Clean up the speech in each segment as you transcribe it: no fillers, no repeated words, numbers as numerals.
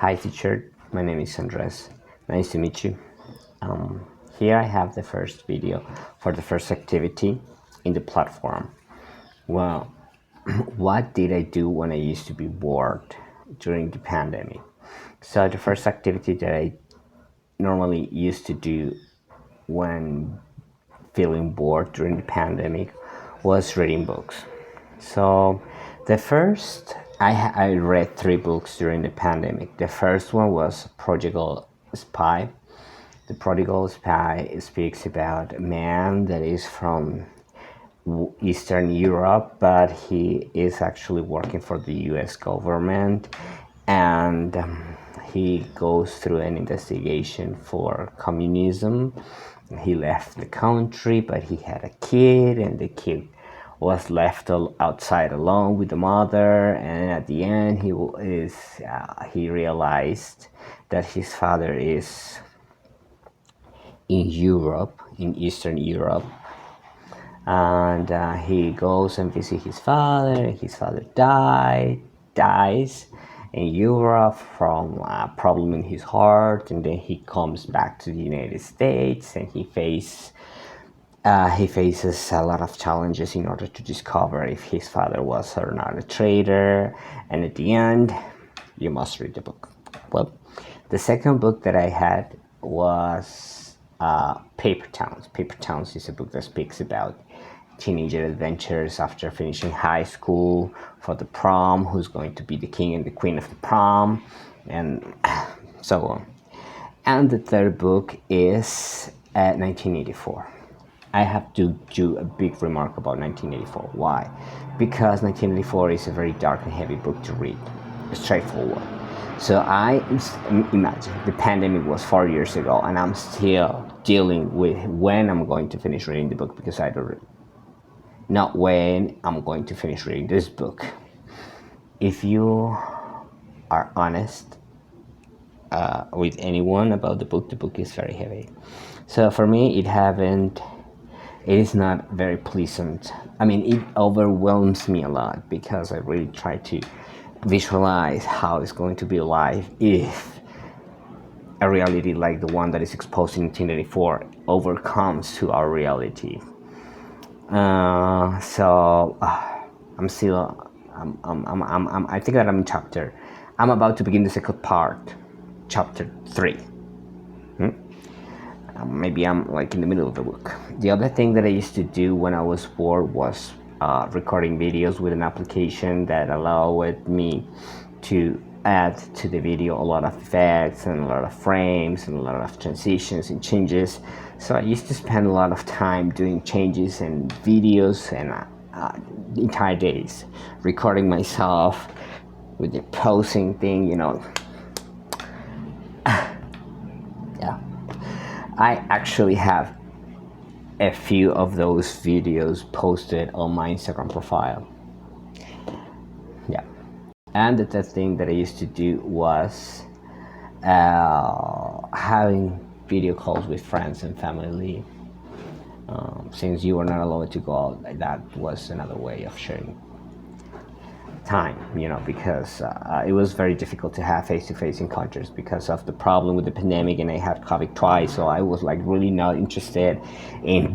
Hi teacher, my name is Andres. Nice to meet you. Here I have the first video for the first activity in the platform. Well, what did I do when I used to be bored during the pandemic? So the first activity that I normally used to do when feeling bored during the pandemic was reading books. So the first, I read 3 books during the pandemic. The first one was Prodigal Spy. The Prodigal Spy speaks about a man that is from Eastern Europe, but he is actually working for the US government, and he goes through an investigation for communism. He left the country, but he had a kid, and the kid was left outside alone with the mother. And at the end, he realized that his father is in Europe, in Eastern Europe, and he goes and visits his father. His father dies in Europe from a problem in his heart, and then he comes back to the United States, and he faces a lot of challenges in order to discover if his father was or not a traitor. And at the end, you must read the book. Well, the second book that I had was Paper Towns. Paper Towns is a book that speaks about teenager adventures after finishing high school, for the prom, who's going to be the king and the queen of the prom, and so on. And the third book is 1984. I have to do a big remark about 1984. Why? Because 1984 is a very dark and heavy book to read, straightforward. So I imagine the pandemic was 4 years ago, and I'm still dealing with when I'm going to finish reading the book, because I don't not when I'm going to finish reading this book. If you are honest with anyone about the book is very heavy. So for me, it is not very pleasant. I mean, it overwhelms me a lot, because I really try to visualize how it's going to be life if a reality like the one that is exposed in 1984 overcomes to our reality. I think that I'm about to begin the second part, chapter 3. Maybe I'm like in the middle of the book. The other thing that I used to do when I was bored was recording videos with an application that allowed me to add to the video a lot of effects and a lot of frames and a lot of transitions and changes. So I used to spend a lot of time doing changes and videos, and entire days recording myself with the posing thing, yeah. I actually have a few of those videos posted on my Instagram profile. Yeah. And the third thing that I used to do was having video calls with friends and family. Since you were not allowed to go out, that was another way of sharing time, because it was very difficult to have face-to-face encounters because of the problem with the pandemic, and I had COVID twice, so I was like really not interested in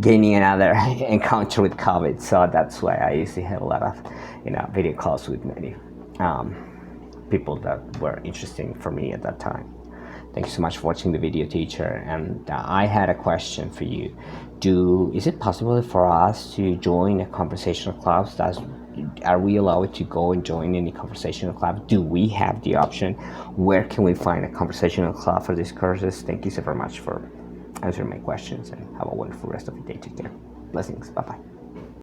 gaining another encounter with COVID. So that's why I used to have a lot of video calls with many people that were interesting for me at that time. Thank you so much for watching the video, teacher. And I had a question for you. Is it possible for us to join a conversational club? Are we allowed to go and join any conversational club? Do we have the option? Where can we find a conversational club for these courses? Thank you so very much for answering my questions, and have a wonderful rest of your day. Take care. Blessings. Bye-bye.